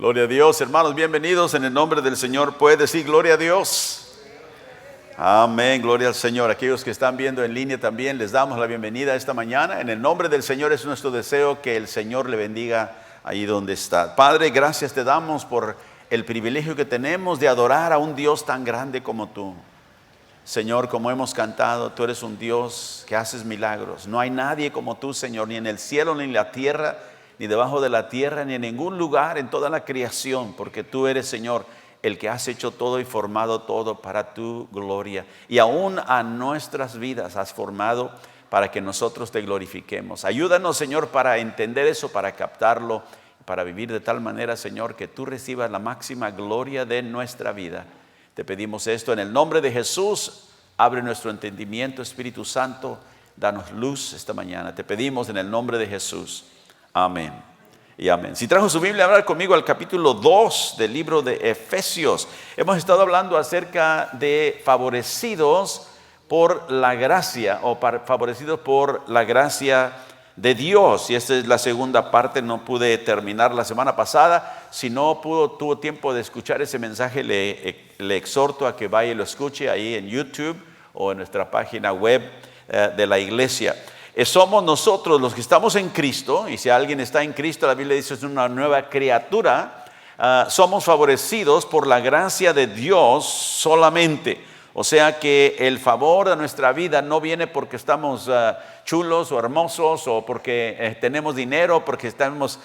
Gloria a Dios, hermanos, bienvenidos en el nombre del Señor. ¿Puede decir gloria a Dios? Amén, gloria al Señor. Aquellos que están viendo en línea también les damos la bienvenida esta mañana. En el nombre del Señor es nuestro deseo que el Señor le bendiga ahí donde está. Padre, gracias te damos por el privilegio que tenemos de adorar a un Dios tan grande como tú. Señor, como hemos cantado, tú eres un Dios que haces milagros. No hay nadie como tú, Señor, ni en el cielo, ni en la tierra, ni debajo de la tierra, ni en ningún lugar en toda la creación, porque tú eres, Señor, el que has hecho todo y formado todo para tu gloria. Y aún a nuestras vidas has formado para que nosotros te glorifiquemos. Ayúdanos, Señor, para entender eso, para captarlo, para vivir de tal manera, Señor, que tú recibas la máxima gloria de nuestra vida. Te pedimos esto en el nombre de Jesús. Abre nuestro entendimiento, Espíritu Santo, danos luz esta mañana. Te pedimos en el nombre de Jesús. Amén y amén. Si trajo su Biblia, hablar conmigo al capítulo 2 del libro de Efesios. Hemos estado hablando acerca de favorecidos por la gracia o favorecidos por la gracia de Dios. Y esta es la segunda parte. No pude terminar la semana pasada. Si no tuvo tiempo de escuchar ese mensaje, le exhorto a que vaya y lo escuche ahí en YouTube o en nuestra página web de la iglesia. Somos nosotros los que estamos en Cristo, y si alguien está en Cristo, la Biblia dice es una nueva criatura. Somos favorecidos por la gracia de Dios solamente. O sea que el favor de nuestra vida no viene porque estamos chulos o hermosos, o porque tenemos dinero, porque tenemos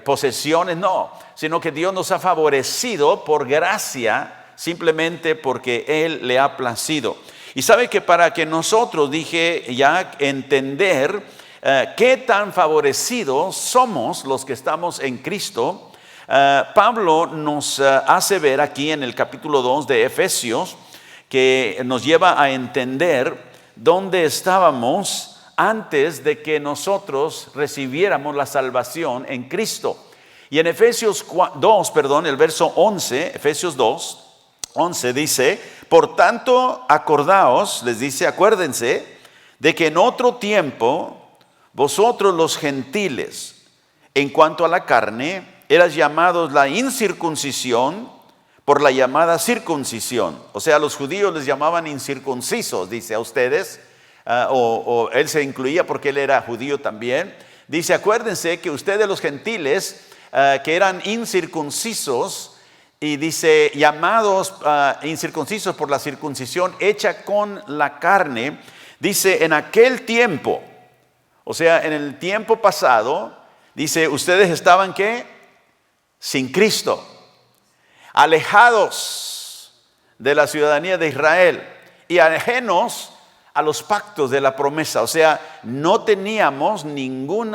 posesiones, no, sino que Dios nos ha favorecido por gracia, simplemente porque Él le ha placido. Y sabe que para que nosotros, entender qué tan favorecidos somos los que estamos en Cristo, Pablo nos hace ver aquí en el capítulo 2 de Efesios, que nos lleva a entender dónde estábamos antes de que nosotros recibiéramos la salvación en Cristo. Y en Efesios 2, el verso 11, Efesios 2, 11 dice: por tanto, acordaos, les dice, acuérdense de que en otro tiempo vosotros los gentiles, en cuanto a la carne, eras llamados la incircuncisión por la llamada circuncisión. O sea, los judíos les llamaban incircuncisos, dice a ustedes, o él se incluía porque él era judío también. Dice, acuérdense que ustedes los gentiles que eran incircuncisos, y dice, llamados incircuncisos por la circuncisión hecha con la carne. Dice, en aquel tiempo, o sea, en el tiempo pasado, dice, ustedes estaban, ¿qué? Sin Cristo, alejados de la ciudadanía de Israel y ajenos a los pactos de la promesa. O sea, no teníamos ningún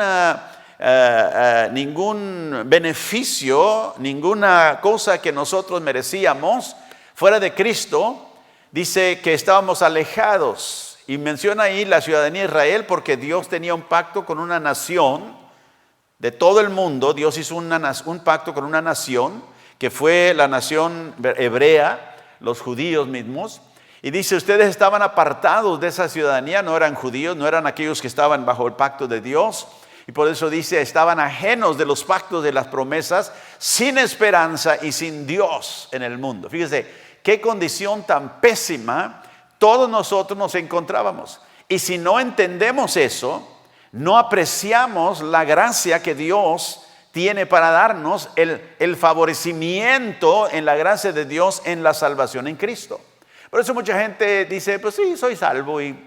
beneficio, ninguna cosa que nosotros merecíamos fuera de Cristo. Dice que estábamos alejados, y menciona ahí la ciudadanía de Israel porque Dios tenía un pacto con una nación de todo el mundo. Dios hizo un pacto con una nación que fue la nación hebrea, los judíos mismos. Y dice, ustedes estaban apartados de esa ciudadanía, no eran judíos, no eran aquellos que estaban bajo el pacto de Dios. Y por eso dice, estaban ajenos de los pactos de las promesas, sin esperanza y sin Dios en el mundo. Fíjese, qué condición tan pésima todos nosotros nos encontrábamos. Y si no entendemos eso, no apreciamos la gracia que Dios tiene para darnos, el favorecimiento en la gracia de Dios en la salvación en Cristo. Por eso mucha gente dice, pues sí, soy salvo, y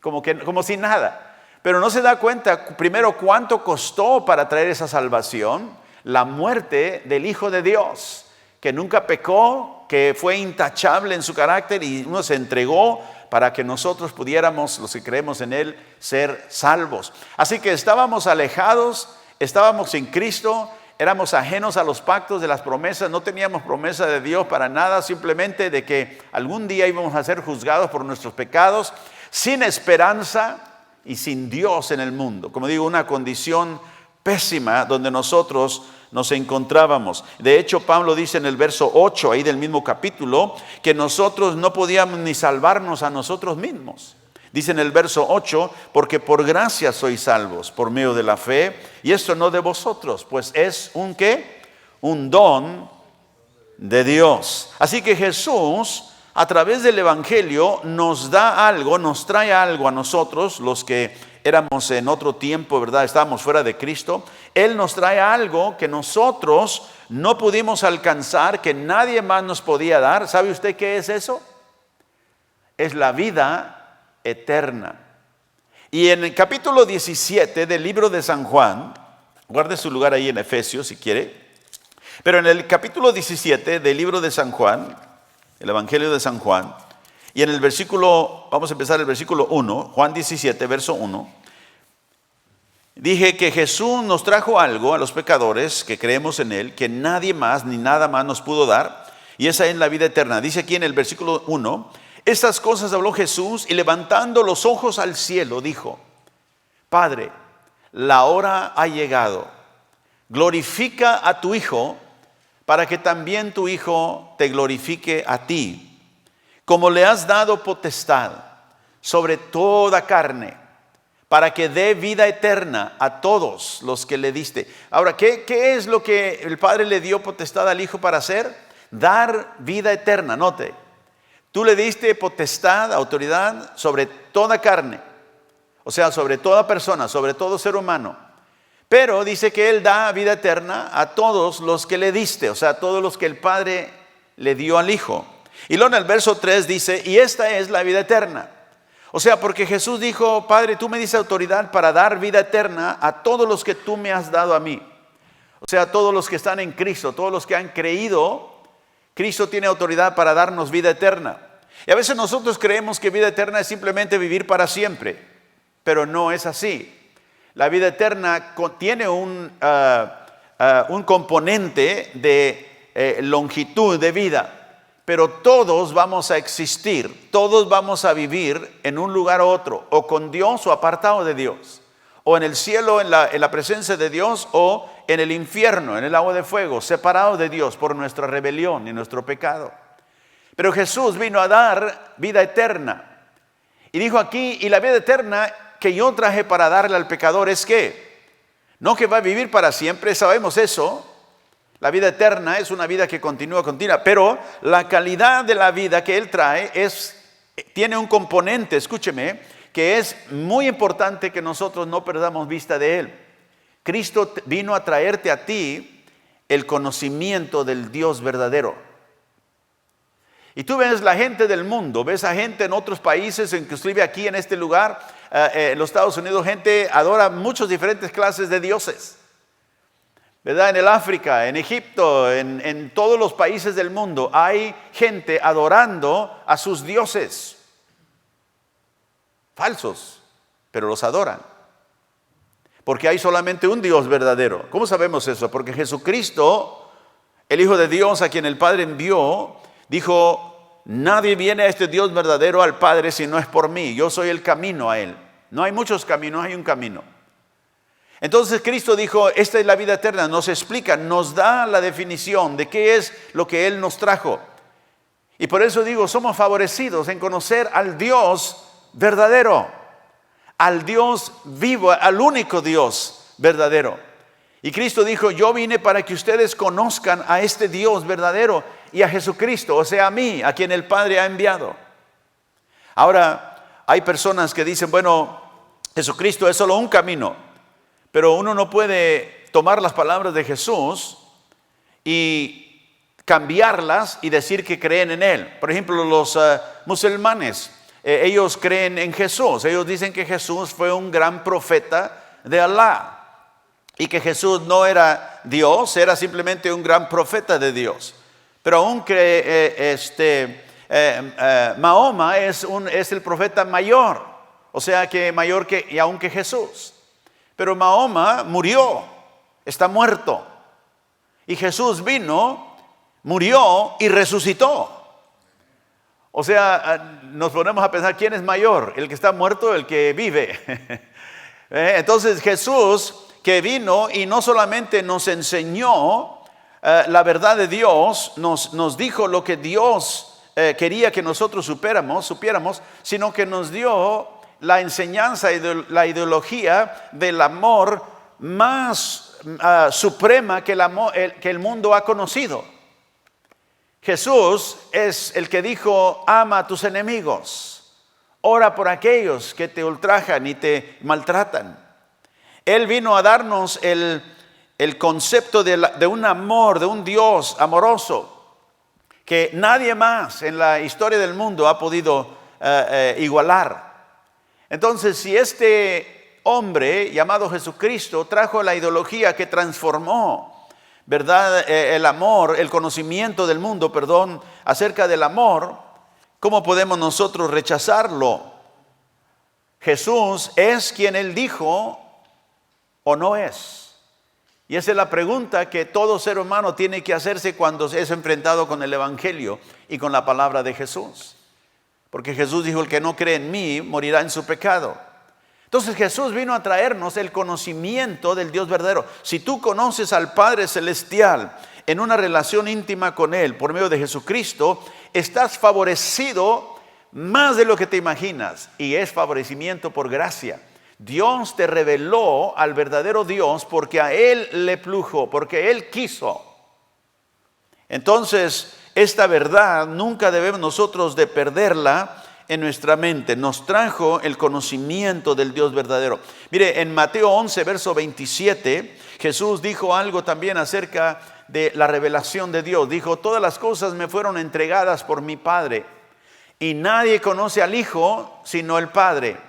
como si nada. Pero no se da cuenta, primero, cuánto costó para traer esa salvación: la muerte del Hijo de Dios, que nunca pecó, que fue intachable en su carácter, y uno se entregó para que nosotros pudiéramos, los que creemos en Él, ser salvos. Así que estábamos alejados, estábamos sin Cristo, éramos ajenos a los pactos de las promesas, no teníamos promesa de Dios para nada, simplemente de que algún día íbamos a ser juzgados por nuestros pecados, sin esperanza y sin Dios en el mundo. Como digo, una condición pésima donde nosotros nos encontrábamos. De hecho, Pablo dice en el verso 8, ahí del mismo capítulo, que nosotros no podíamos ni salvarnos a nosotros mismos. Dice en el verso 8, porque por gracia sois salvos por medio de la fe, y esto no de vosotros, pues es un ¿qué? Un don de Dios. Así que Jesús, a través del Evangelio, nos da algo, nos trae algo a nosotros, los que éramos en otro tiempo, ¿verdad? Estábamos fuera de Cristo. Él nos trae algo que nosotros no pudimos alcanzar, que nadie más nos podía dar. ¿Sabe usted qué es eso? Es la vida eterna. Y en el capítulo 17 del libro de San Juan, guarde su lugar ahí en Efesios si quiere, pero en el capítulo 17 del libro de San Juan, el Evangelio de San Juan, y en el versículo, vamos a empezar el versículo 1, Juan 17, verso 1, dije que Jesús nos trajo algo a los pecadores que creemos en Él, que nadie más ni nada más nos pudo dar, y esa es la vida eterna. Dice aquí en el versículo 1, estas cosas habló Jesús y levantando los ojos al cielo dijo, Padre, la hora ha llegado, glorifica a tu Hijo, para que también tu Hijo te glorifique a ti, como le has dado potestad sobre toda carne, para que dé vida eterna a todos los que le diste. Ahora, ¿qué es lo que el Padre le dio potestad al Hijo para hacer? Dar vida eterna, note. Tú le diste potestad, autoridad sobre toda carne, o sea, sobre toda persona, sobre todo ser humano. Pero dice que Él da vida eterna a todos los que le diste, o sea, a todos los que el Padre le dio al Hijo. Y luego en el verso 3 dice, y esta es la vida eterna. O sea, porque Jesús dijo, Padre, tú me diste autoridad para dar vida eterna a todos los que tú me has dado a mí. O sea, todos los que están en Cristo, todos los que han creído, Cristo tiene autoridad para darnos vida eterna. Y a veces nosotros creemos que vida eterna es simplemente vivir para siempre, pero no es así. La vida eterna tiene un componente de longitud de vida, pero todos vamos a existir, todos vamos a vivir en un lugar u otro, o con Dios o apartado de Dios, o en el cielo en la presencia de Dios, o en el infierno, en el agua de fuego, separados de Dios por nuestra rebelión y nuestro pecado. Pero Jesús vino a dar vida eterna. Y dijo aquí, y la vida eterna que yo traje para darle al pecador es que, no que va a vivir para siempre, sabemos eso. La vida eterna es una vida que continúa, pero la calidad de la vida que Él trae tiene un componente, escúcheme, que es muy importante que nosotros no perdamos vista de Él. Cristo vino a traerte a ti el conocimiento del Dios verdadero. Y tú ves la gente del mundo, ves a gente en otros países, inclusive aquí en este lugar, en los Estados Unidos, gente adora muchas diferentes clases de dioses. ¿Verdad? En el África, en Egipto, en todos los países del mundo, hay gente adorando a sus dioses. Falsos, pero los adoran. Porque hay solamente un Dios verdadero. ¿Cómo sabemos eso? Porque Jesucristo, el Hijo de Dios a quien el Padre envió, dijo, nadie viene a este Dios verdadero al Padre si no es por mí. Yo soy el camino a Él. No hay muchos caminos, hay un camino. Entonces Cristo dijo, esta es la vida eterna, nos explica, nos da la definición de qué es lo que Él nos trajo. Y por eso digo, somos favorecidos en conocer al Dios verdadero, al Dios vivo, al único Dios verdadero. Y Cristo dijo, yo vine para que ustedes conozcan a este Dios verdadero y a Jesucristo, o sea, a mí, a quien el Padre ha enviado. Ahora, hay personas que dicen, bueno, Jesucristo es solo un camino. Pero uno no puede tomar las palabras de Jesús y cambiarlas y decir que creen en Él. Por ejemplo, los musulmanes, ellos creen en Jesús. Ellos dicen que Jesús fue un gran profeta de Alá. Y que Jesús no era Dios, era simplemente un gran profeta de Dios. Pero aún que Mahoma es el profeta mayor. O sea que mayor que aún que Jesús. Pero Mahoma murió, está muerto. Y Jesús vino, murió y resucitó. O sea, nos ponemos a pensar, ¿quién es mayor? ¿El que está muerto o el que vive? Entonces Jesús que vino y no solamente nos enseñó la verdad de Dios, nos dijo lo que Dios quería que nosotros supiéramos, sino que nos dio la enseñanza y la ideología del amor más suprema que el mundo ha conocido. Jesús es el que dijo: ama a tus enemigos, ora por aquellos que te ultrajan y te maltratan. Él vino a darnos el concepto de un amor, de un Dios amoroso, que nadie más en la historia del mundo ha podido igualar. Entonces, si este hombre llamado Jesucristo trajo la ideología que transformó, ¿verdad?, el amor, el conocimiento del mundo, acerca del amor, ¿cómo podemos nosotros rechazarlo? Jesús es quien Él dijo o no es. Y esa es la pregunta que todo ser humano tiene que hacerse cuando es enfrentado con el Evangelio y con la palabra de Jesús. Porque Jesús dijo: el que no cree en mí morirá en su pecado. Entonces Jesús vino a traernos el conocimiento del Dios verdadero. Si tú conoces al Padre Celestial en una relación íntima con Él por medio de Jesucristo, estás favorecido más de lo que te imaginas, y es favorecimiento por gracia. Dios te reveló al verdadero Dios porque a Él le plujo, porque Él quiso. Entonces, esta verdad nunca debemos nosotros de perderla en nuestra mente. Nos trajo el conocimiento del Dios verdadero. Mire, en Mateo 11, verso 27, Jesús dijo algo también acerca de la revelación de Dios. Dijo: todas las cosas me fueron entregadas por mi Padre, y nadie conoce al Hijo sino el Padre.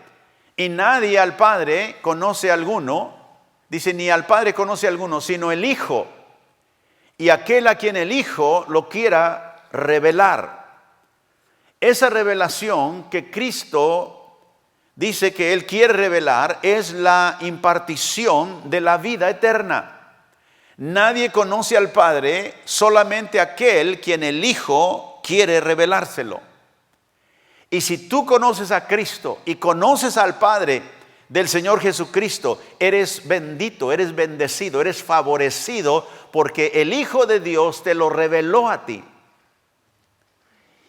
Y nadie al Padre conoce a alguno, dice, ni al Padre conoce a alguno, sino el Hijo, y aquel a quien el Hijo lo quiera revelar. Esa revelación que Cristo dice que Él quiere revelar es la impartición de la vida eterna. Nadie conoce al Padre, solamente aquel quien el Hijo quiere revelárselo. Y si tú conoces a Cristo y conoces al Padre del Señor Jesucristo, eres bendito, eres bendecido, eres favorecido, porque el Hijo de Dios te lo reveló a ti.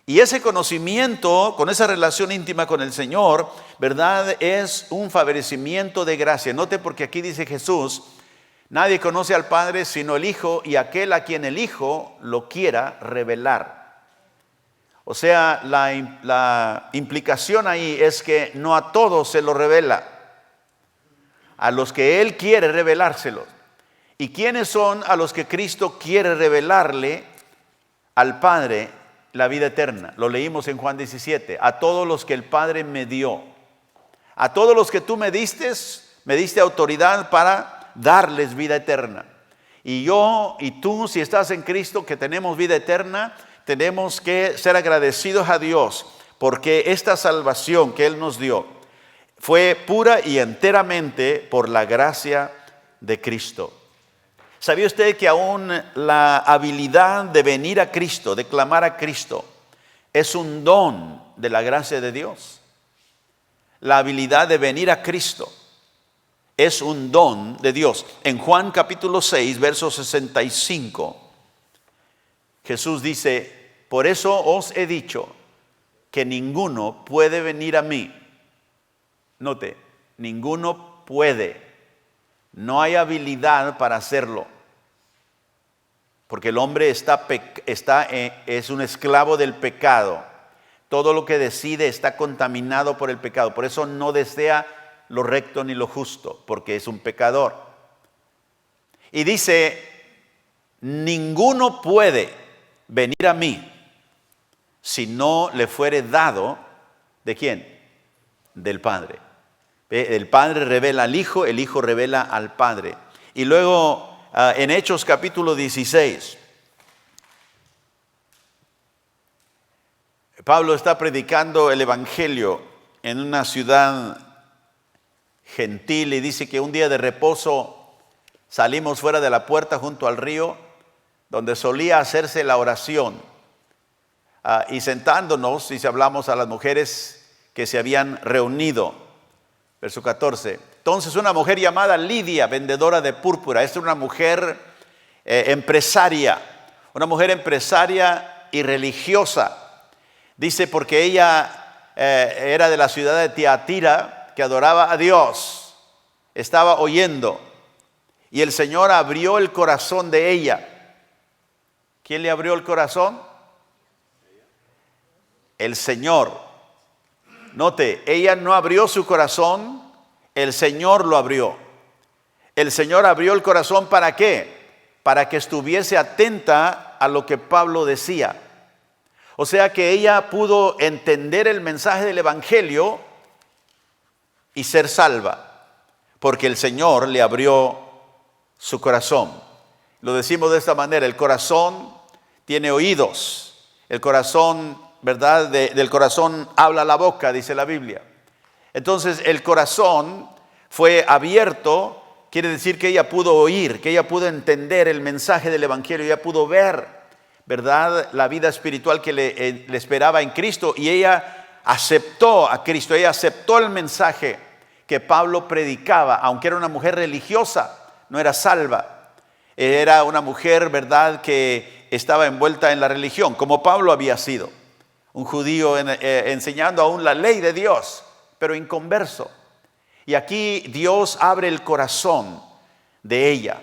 Y ese conocimiento, con esa relación íntima con el Señor, ¿verdad?, es un favorecimiento de gracia. Note, porque aquí dice Jesús: nadie conoce al Padre sino el Hijo, y aquel a quien el Hijo lo quiera revelar. O sea, la implicación ahí es que no a todos se lo revela, a los que Él quiere revelárselo. ¿Y quiénes son a los que Cristo quiere revelarle al Padre la vida eterna? Lo leímos en Juan 17. A todos los que el Padre me dio, a todos los que tú me diste autoridad para darles vida eterna. Y yo y tú, si estás en Cristo, que tenemos vida eterna, tenemos que ser agradecidos a Dios, porque esta salvación que Él nos dio fue pura y enteramente por la gracia de Cristo. ¿Sabía usted que aún la habilidad de venir a Cristo, de clamar a Cristo, es un don de la gracia de Dios? La habilidad de venir a Cristo es un don de Dios. En Juan capítulo 6, verso 65, Jesús dice: por eso os he dicho que ninguno puede venir a mí. Note, ninguno puede. No hay habilidad para hacerlo. Porque el hombre es un esclavo del pecado. Todo lo que decide está contaminado por el pecado. Por eso no desea lo recto ni lo justo, porque es un pecador. Y dice: ninguno puede venir a mí si no le fuere dado, ¿de quién? Del Padre. El Padre revela al Hijo, el Hijo revela al Padre. Y luego en Hechos capítulo 16, Pablo está predicando el Evangelio en una ciudad gentil, y dice que un día de reposo salimos fuera de la puerta junto al río donde solía hacerse la oración. Y sentándonos, y hablamos a las mujeres que se habían reunido. Verso 14. Entonces una mujer llamada Lidia, vendedora de púrpura, es una mujer empresaria y religiosa. Dice, porque ella era de la ciudad de Tiatira, que adoraba a Dios. Estaba oyendo y el Señor abrió el corazón de ella. ¿Quién le abrió el corazón? El Señor. Note, ella no abrió su corazón, el Señor lo abrió. El Señor abrió el corazón, ¿para qué? Para que estuviese atenta a lo que Pablo decía. O sea que ella pudo entender el mensaje del Evangelio y ser salva, porque el Señor le abrió su corazón. Lo decimos de esta manera: el corazón tiene oídos, el corazón, ¿verdad? Del corazón habla la boca, dice la Biblia. Entonces el corazón fue abierto, quiere decir que ella pudo oír, que ella pudo entender el mensaje del Evangelio, ella pudo ver, ¿verdad?, la vida espiritual que le esperaba en Cristo, y ella aceptó a Cristo, ella aceptó el mensaje que Pablo predicaba, aunque era una mujer religiosa, no era salva, era una mujer, ¿verdad?, que estaba envuelta en la religión, como Pablo había sido, un judío enseñando aún la ley de Dios, pero inconverso. Y aquí Dios abre el corazón de ella.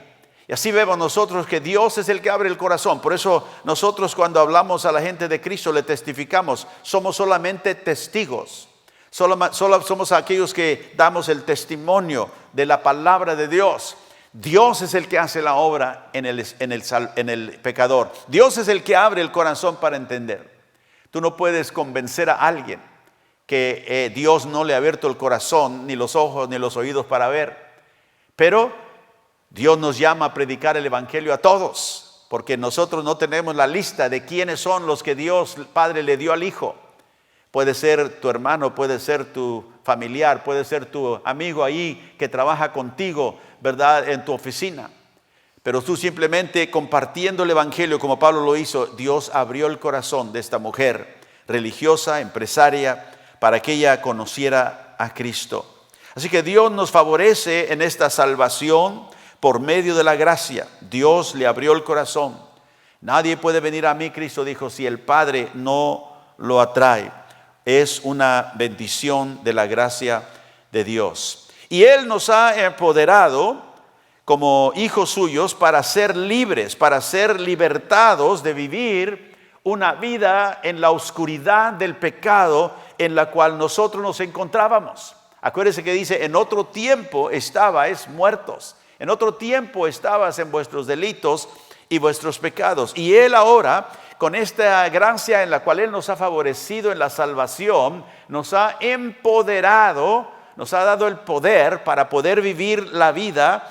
Y así vemos nosotros que Dios es el que abre el corazón. Por eso nosotros, cuando hablamos a la gente de Cristo, le testificamos. Somos solamente testigos. Solo somos aquellos que damos el testimonio de la palabra de Dios. Dios es el que hace la obra en el pecador. Dios es el que abre el corazón para entender. Tú no puedes convencer a alguien que Dios no le ha abierto el corazón, ni los ojos, ni los oídos para ver. Pero Dios nos llama a predicar el Evangelio a todos, porque nosotros no tenemos la lista de quiénes son los que Dios Padre le dio al Hijo. Puede ser tu hermano, puede ser tu familiar, puede ser tu amigo ahí que trabaja contigo, ¿verdad?, en tu oficina. Pero tú simplemente compartiendo el Evangelio como Pablo lo hizo, Dios abrió el corazón de esta mujer religiosa, empresaria, para que ella conociera a Cristo. Así que Dios nos favorece en esta salvación por medio de la gracia. Dios le abrió el corazón. Nadie puede venir a mí, Cristo dijo, si el Padre no lo atrae. Es una bendición de la gracia de Dios. Y Él nos ha empoderado como hijos suyos para ser libres, para ser libertados de vivir una vida en la oscuridad del pecado en la cual nosotros nos encontrábamos. Acuérdense que dice: en otro tiempo estabais muertos, en otro tiempo estabas en vuestros delitos y vuestros pecados. Y Él ahora, con esta gracia en la cual Él nos ha favorecido en la salvación, nos ha empoderado, nos ha dado el poder para poder vivir la vida,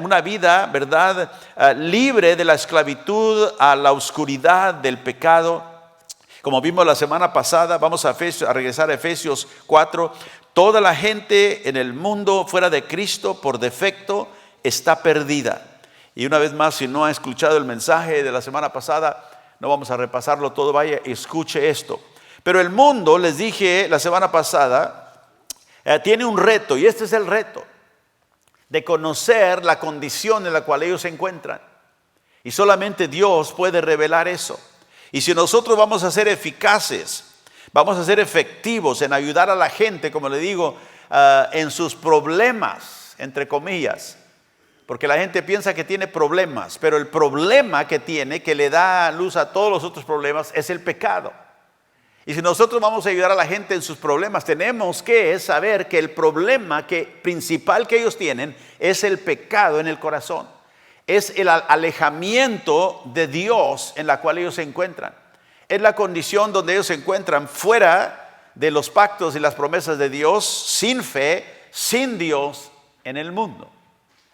una vida, ¿verdad?, libre de la esclavitud a la oscuridad del pecado. Como vimos la semana pasada, vamos a regresar a Efesios 4. Toda la gente en el mundo fuera de Cristo por defecto está perdida. Y una vez más, si no ha escuchado el mensaje de la semana pasada, no vamos a repasarlo todo, vaya, escuche esto. Pero el mundo, les dije la semana pasada, tiene un reto, y este es el reto, de conocer la condición en la cual ellos se encuentran. Y solamente Dios puede revelar eso. Y si nosotros vamos a ser eficaces, vamos a ser efectivos en ayudar a la gente, como le digo, en sus problemas, entre comillas, porque la gente piensa que tiene problemas, pero el problema que tiene, que le da luz a todos los otros problemas, es el pecado. Y si nosotros vamos a ayudar a la gente en sus problemas, tenemos que saber que el problema principal que ellos tienen es el pecado en el corazón. Es el alejamiento de Dios en la cual ellos se encuentran. Es la condición donde ellos se encuentran fuera de los pactos y las promesas de Dios, sin fe, sin Dios en el mundo.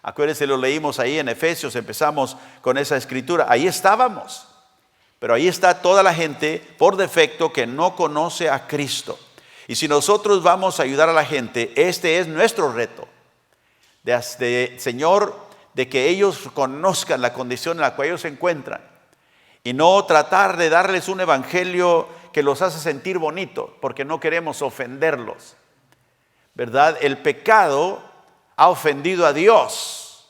Acuérdense, lo leímos ahí en Efesios, empezamos con esa escritura. Ahí estábamos. Pero ahí está toda la gente por defecto que no conoce a Cristo. Y si nosotros vamos a ayudar a la gente, este es nuestro reto. Señor, de que ellos conozcan la condición en la cual ellos se encuentran. Y no tratar de darles un evangelio que los hace sentir bonito, porque no queremos ofenderlos. ¿Verdad? El pecado ha ofendido a Dios.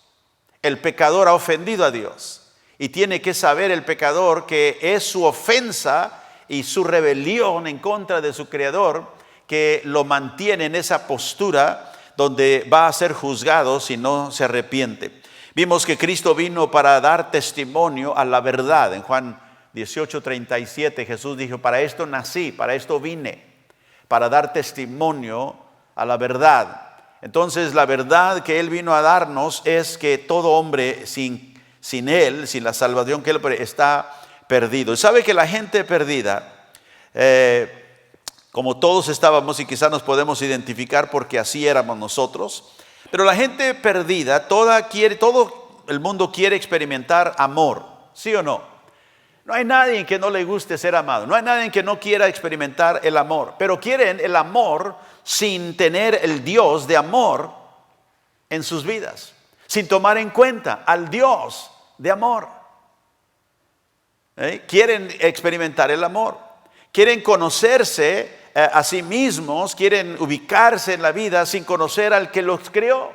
El pecador ha ofendido a Dios. Y tiene que saber el pecador que es su ofensa y su rebelión en contra de su Creador que lo mantiene en esa postura donde va a ser juzgado si no se arrepiente. Vimos que Cristo vino para dar testimonio a la verdad. En Juan 18:37 Jesús dijo, para esto nací, para esto vine, para dar testimonio a la verdad. Entonces la verdad que Él vino a darnos es que todo hombre sin Él, sin la salvación que Él está perdido. Y sabe que la gente perdida, como todos estábamos, y quizás nos podemos identificar porque así éramos nosotros, pero la gente perdida, todo el mundo quiere experimentar amor, ¿sí o no? No hay nadie que no le guste ser amado, no hay nadie que no quiera experimentar el amor, pero quieren el amor sin tener el Dios de amor en sus vidas, sin tomar en cuenta al Dios de amor. Quieren experimentar el amor, quieren conocerse a sí mismos, quieren ubicarse en la vida sin conocer al que los creó,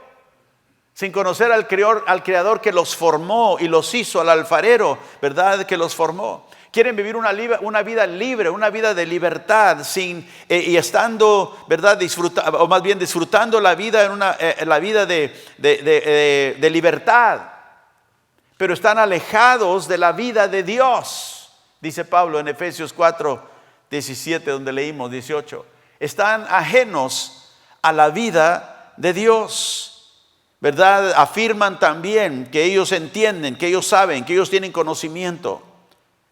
sin conocer al creador que los formó y los hizo, al alfarero, ¿verdad?, que los formó. Quieren vivir una vida libre, una vida de libertad, y estando, ¿verdad?, disfrutando la vida la vida de libertad, pero están alejados de la vida de Dios. Dice Pablo en Efesios 4:17, donde leímos 18, están ajenos a la vida de Dios, ¿verdad? Afirman también que ellos entienden, que ellos saben, que ellos tienen conocimiento,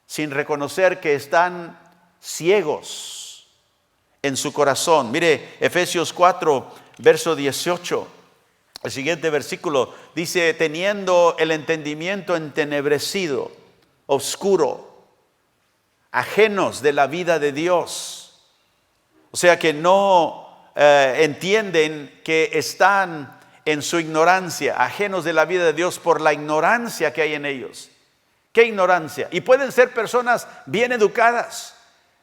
sin reconocer que están ciegos en su corazón. Mire, Efesios 4, verso 18, el siguiente versículo dice, teniendo el entendimiento entenebrecido, oscuro, ajenos de la vida de Dios. O sea que no entienden que están en su ignorancia, ajenos de la vida de Dios por la ignorancia que hay en ellos. ¿Qué ignorancia? Y pueden ser personas bien educadas,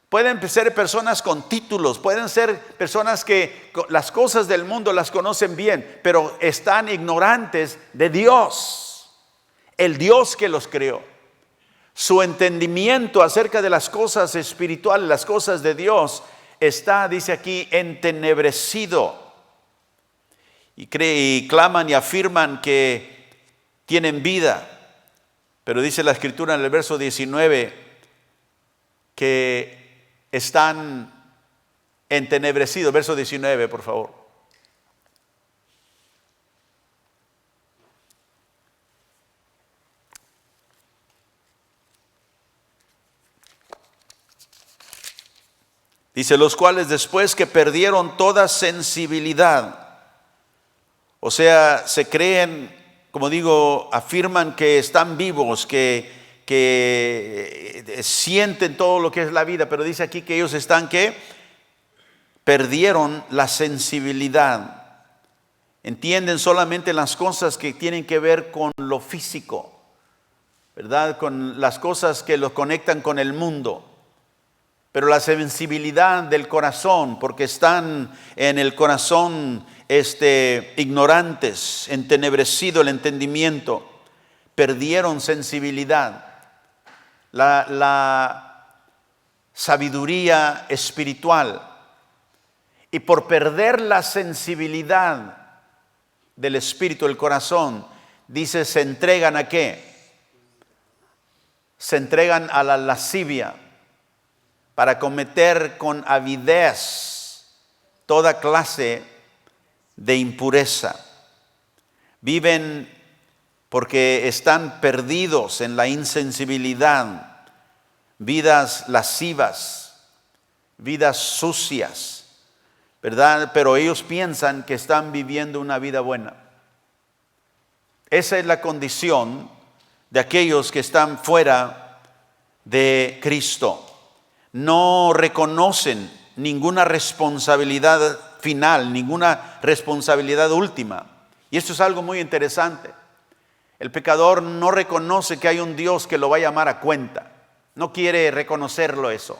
pueden ser personas con títulos, pueden ser personas que las cosas del mundo las conocen bien, pero están ignorantes de Dios, el Dios que los creó. Su entendimiento acerca de las cosas espirituales, las cosas de Dios, está, dice aquí, entenebrecido. Y claman y afirman que tienen vida. Pero dice la Escritura en el verso 19 que están entenebrecidos. Verso 19, por favor. Dice, los cuales después que perdieron toda sensibilidad, o sea, se creen, como digo, afirman que están vivos, que sienten todo lo que es la vida, pero dice aquí que ellos están, ¿qué? Perdieron la sensibilidad. Entienden solamente las cosas que tienen que ver con lo físico, ¿verdad? Con las cosas que los conectan con el mundo. Pero la sensibilidad del corazón, porque están en el corazón ignorantes, entenebrecido el entendimiento, perdieron sensibilidad, la sabiduría espiritual, y por perder la sensibilidad del espíritu, del corazón, dice, se entregan ¿a qué? Se entregan a la lascivia, para cometer con avidez toda clase de impureza. Viven porque están perdidos en la insensibilidad, vidas lascivas, vidas sucias, ¿verdad? Pero ellos piensan que están viviendo una vida buena. Esa es la condición de aquellos que están fuera de Cristo. No reconocen ninguna responsabilidad final, ninguna responsabilidad última. Y esto es algo muy interesante. El pecador no reconoce que hay un Dios que lo va a llamar a cuenta. No quiere reconocerlo eso.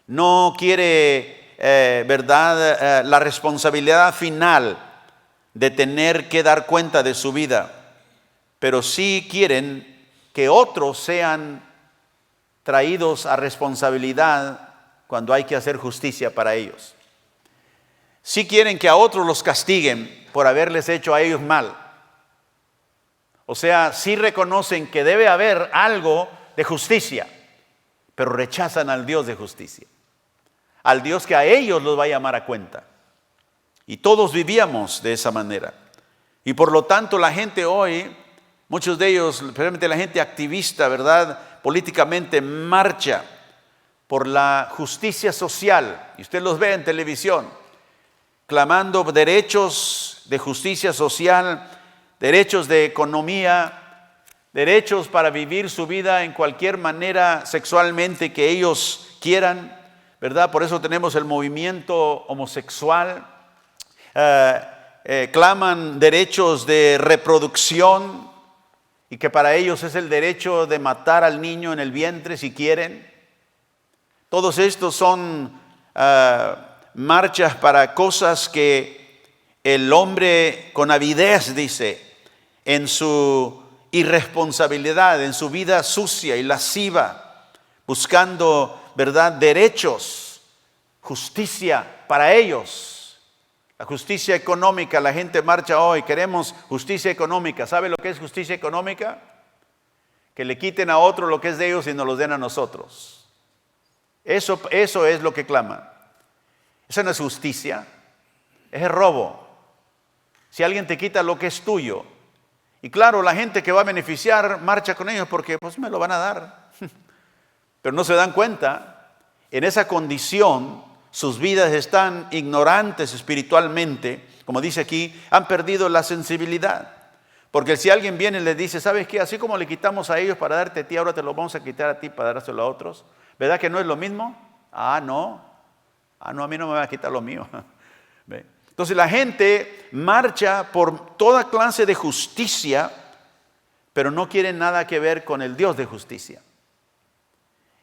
No quiere, la responsabilidad final de tener que dar cuenta de su vida. Pero sí quieren que otros sean traídos a responsabilidad cuando hay que hacer justicia para ellos. Si quieren que a otros los castiguen por haberles hecho a ellos mal, O sea, sí reconocen que debe haber algo de justicia, pero rechazan al Dios de justicia, al Dios que a ellos los va a llamar a cuenta. Y todos vivíamos de esa manera. Y por lo tanto la gente hoy, muchos de ellos, especialmente la gente activista, ¿verdad?, políticamente marcha por la justicia social. Y usted los ve en televisión, clamando derechos de justicia social, derechos de economía, derechos para vivir su vida en cualquier manera sexualmente que ellos quieran, ¿verdad? Por eso tenemos el movimiento homosexual. Claman derechos de reproducción y que para ellos es el derecho de matar al niño en el vientre si quieren. Todos estos son marchas para cosas que el hombre con avidez, dice, en su irresponsabilidad, en su vida sucia y lasciva, buscando, ¿verdad?, derechos, justicia para ellos. La justicia económica, la gente marcha hoy, queremos justicia económica. ¿Sabe lo que es justicia económica? Que le quiten a otro lo que es de ellos y nos lo den a nosotros. Eso es lo que claman. Eso no es justicia, es robo. Si alguien te quita lo que es tuyo, y claro, la gente que va a beneficiar marcha con ellos porque pues me lo van a dar. Pero no se dan cuenta, en esa condición sus vidas están ignorantes espiritualmente, como dice aquí, han perdido la sensibilidad. Porque si alguien viene y le dice, ¿sabes qué? Así como le quitamos a ellos para darte a ti, ahora te lo vamos a quitar a ti para dárselo a otros. ¿Verdad que no es lo mismo? No, a mí no me va a quitar lo mío. Entonces la gente marcha por toda clase de justicia, pero no quiere nada que ver con el Dios de justicia.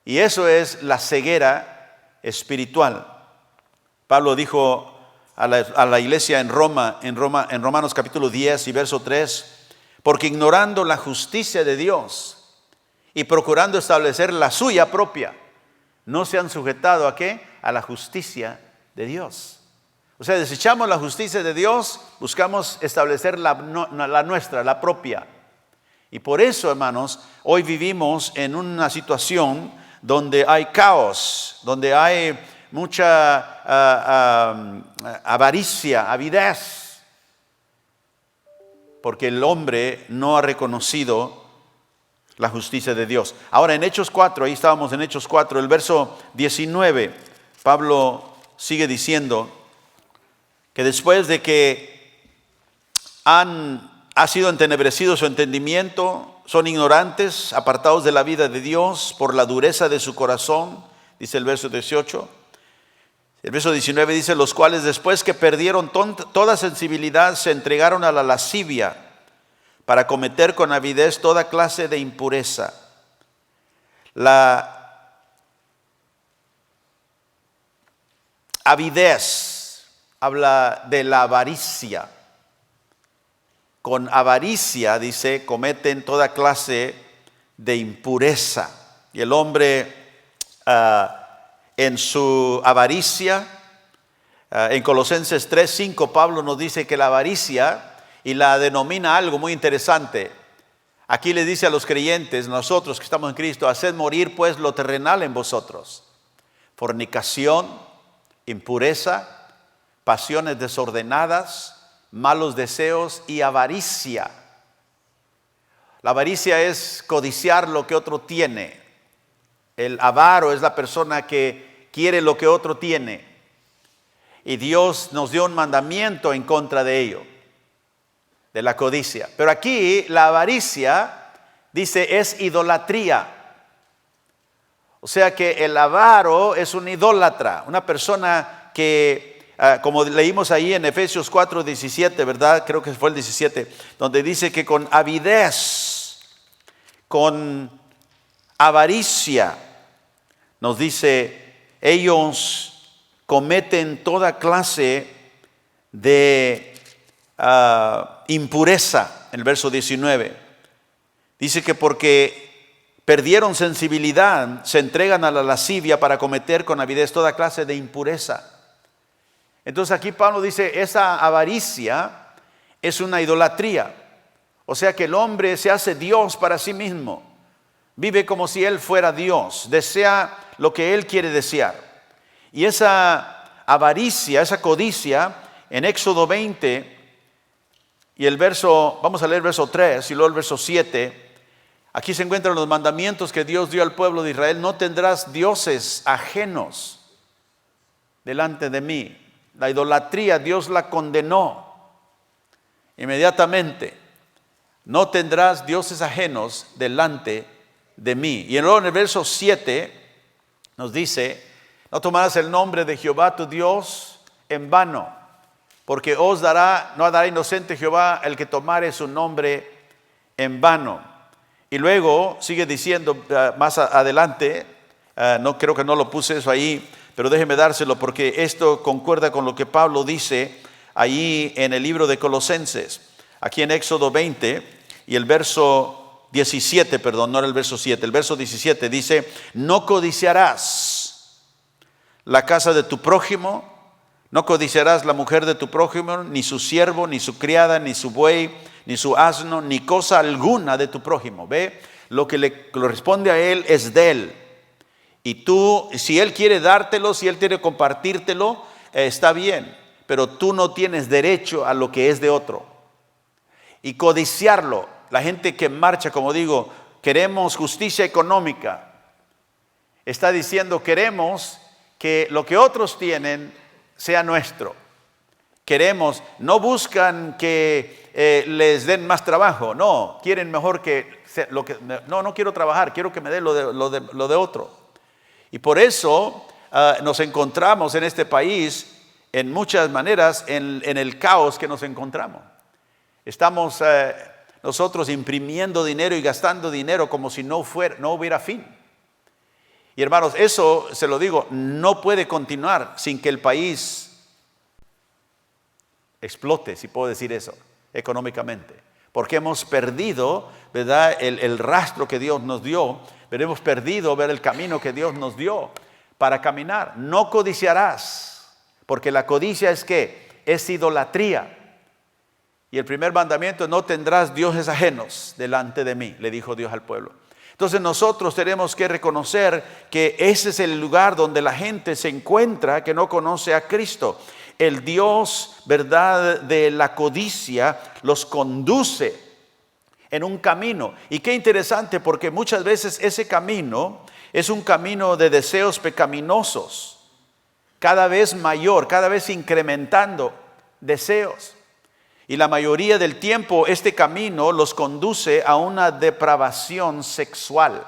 Y eso es la ceguera espiritual. Pablo dijo a la iglesia en Romanos capítulo 10 y verso 3, porque ignorando la justicia de Dios y procurando establecer la suya propia, no se han sujetado ¿a qué? A la justicia de Dios. O sea, desechamos la justicia de Dios, buscamos establecer la nuestra, la propia. Y por eso, hermanos, hoy vivimos en una situación donde hay caos, donde hay mucha avaricia, avidez, porque el hombre no ha reconocido la justicia de Dios. Ahora en Hechos 4, ahí estábamos en Hechos 4, el verso 19, Pablo sigue diciendo que después de que ha sido entenebrecido su entendimiento, son ignorantes, apartados de la vida de Dios por la dureza de su corazón, dice el verso 18. El verso 19 dice, los cuales después que perdieron toda sensibilidad se entregaron a la lascivia para cometer con avidez toda clase de impureza. La avidez habla de la avaricia. Con avaricia, dice, cometen toda clase de impureza. Y el hombre en su avaricia, en Colosenses 3:5, Pablo nos dice que la avaricia, y la denomina algo muy interesante. Aquí le dice a los creyentes, nosotros que estamos en Cristo, haced morir pues lo terrenal en vosotros: fornicación, impureza, pasiones desordenadas, malos deseos y avaricia. La avaricia es codiciar lo que otro tiene. El avaro es la persona que quiere lo que otro tiene. Y Dios nos dio un mandamiento en contra de ello, de la codicia. Pero aquí la avaricia, dice, es idolatría. O sea que el avaro es un idólatra, una persona que, como leímos ahí en Efesios 4:17, ¿verdad? Creo que fue el 17, donde dice que con avidez, con avaricia, nos dice, ellos cometen toda clase de impureza. En el verso 19 dice que porque perdieron sensibilidad, se entregan a la lascivia para cometer con avidez toda clase de impureza. Entonces aquí Pablo dice, esa avaricia es una idolatría. O sea que el hombre se hace Dios para sí mismo. Vive como si él fuera Dios. Desea lo que él quiere desear. Y esa avaricia, esa codicia, en Éxodo 20 y el verso, vamos a leer el verso 3 y luego el verso 7. Aquí se encuentran los mandamientos que Dios dio al pueblo de Israel. No tendrás dioses ajenos delante de mí. La idolatría Dios la condenó inmediatamente. No tendrás dioses ajenos delante de mí. Y luego en el verso 7 nos dice: no tomarás el nombre de Jehová tu Dios en vano, porque no dará inocente Jehová el que tomare su nombre en vano. Y luego sigue diciendo más adelante, no creo que no lo puse eso ahí, pero déjeme dárselo porque esto concuerda con lo que Pablo dice ahí en el libro de Colosenses. Aquí en Éxodo 20 y el verso 17, perdón, no era el verso 7, el verso 17 dice: no codiciarás la casa de tu prójimo, no codiciarás la mujer de tu prójimo, ni su siervo, ni su criada, ni su buey, ni su asno, ni cosa alguna de tu prójimo. Ve, lo que le corresponde a él es de él. Y tú, si él quiere dártelo, si él quiere compartírtelo, está bien, pero tú no tienes derecho a lo que es de otro. Y codiciarlo, la gente que marcha, como digo, queremos justicia económica, está diciendo queremos que lo que otros tienen sea nuestro. Queremos, no buscan que les den más trabajo, no, quieren mejor que no quiero trabajar, quiero que me dé lo de otro. Y por eso nos encontramos en este país en muchas maneras en el caos que nos encontramos. Estamos nosotros imprimiendo dinero y gastando dinero como si no hubiera fin. Y hermanos, eso se lo digo, no puede continuar sin que el país explote, si puedo decir eso, económicamente. Porque hemos perdido, ¿verdad?, el rastro que Dios nos dio, pero hemos perdido ver el camino que Dios nos dio para caminar. No codiciarás, porque la codicia es ¿qué? Es idolatría. Y el primer mandamiento: no tendrás dioses ajenos delante de mí, le dijo Dios al pueblo. Entonces nosotros tenemos que reconocer que ese es el lugar donde la gente se encuentra que no conoce a Cristo. El Dios, ¿verdad?, de la codicia los conduce en un camino. Y qué interesante, porque muchas veces ese camino es un camino de deseos pecaminosos, cada vez mayor, cada vez incrementando deseos. Y la mayoría del tiempo este camino los conduce a una depravación sexual.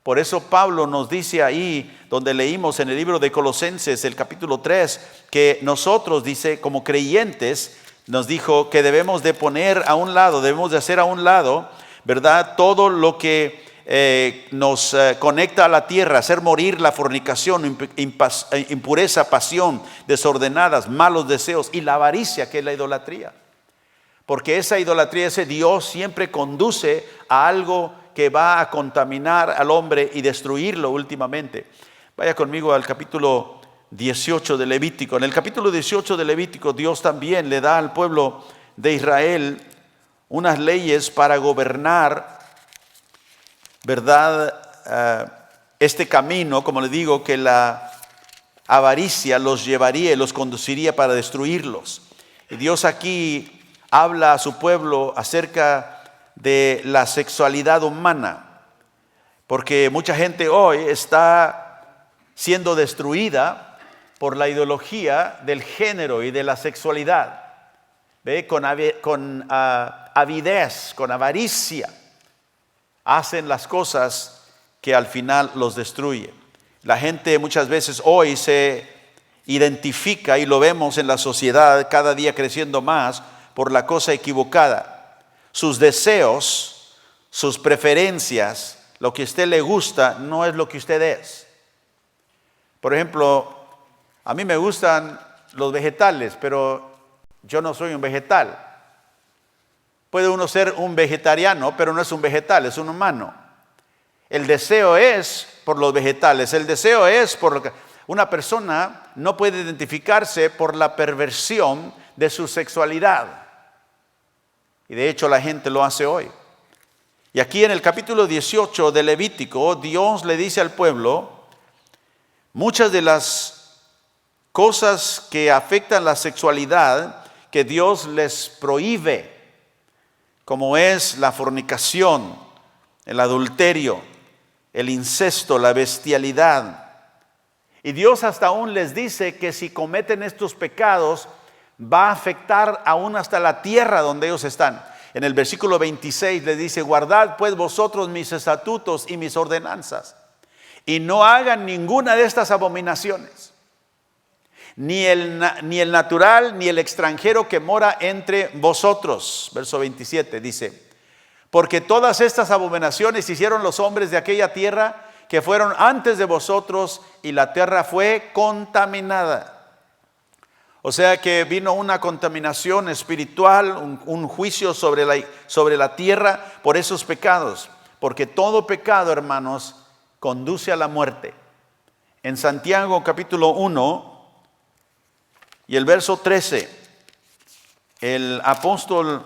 Por eso Pablo nos dice ahí, donde leímos en el libro de Colosenses, el capítulo 3, que nosotros, dice, como creyentes, nos dijo que debemos de poner a un lado, debemos de hacer a un lado, ¿verdad?, todo lo que nos conecta a la tierra, hacer morir la fornicación, impureza, pasión, desordenadas, malos deseos y la avaricia, que es la idolatría. Porque esa idolatría, ese Dios siempre conduce a algo que va a contaminar al hombre y destruirlo últimamente. Vaya conmigo al capítulo 18 de Levítico. En el capítulo 18 de Levítico, Dios también le da al pueblo de Israel unas leyes para gobernar, ¿verdad?, este camino, como le digo, que la avaricia los llevaría y los conduciría para destruirlos. Y Dios aquí habla a su pueblo acerca de la sexualidad humana, porque mucha gente hoy está siendo destruida por la ideología del género y de la sexualidad. ¿Ve? Con avidez, con avaricia, hacen las cosas que al final los destruyen. La gente muchas veces hoy se identifica, y lo vemos en la sociedad cada día creciendo más, por la cosa equivocada. Sus deseos, sus preferencias, lo que a usted le gusta, no es lo que usted es. Por ejemplo, a mí me gustan los vegetales, pero yo no soy un vegetal. Puede uno ser un vegetariano, pero no es un vegetal, es un humano. El deseo es por los vegetales, el deseo es por lo que... Una persona no puede identificarse por la perversión de su sexualidad. Y de hecho la gente lo hace hoy. Y aquí en el capítulo 18 de Levítico, Dios le dice al pueblo muchas de las cosas que afectan la sexualidad que Dios les prohíbe, como es la fornicación, el adulterio, el incesto, la bestialidad. Y Dios hasta aún les dice que si cometen estos pecados, va a afectar aún hasta la tierra donde ellos están. En el versículo 26 les dice: guardad pues vosotros mis estatutos y mis ordenanzas, y no hagan ninguna de estas abominaciones, ni el natural ni el extranjero que mora entre vosotros. Verso 27 dice: porque todas estas abominaciones hicieron los hombres de aquella tierra que fueron antes de vosotros, y la tierra fue contaminada. O sea que vino una contaminación espiritual, un juicio sobre la tierra por esos pecados. Porque todo pecado, hermanos, conduce a la muerte. En Santiago capítulo 1 y el verso 13, el apóstol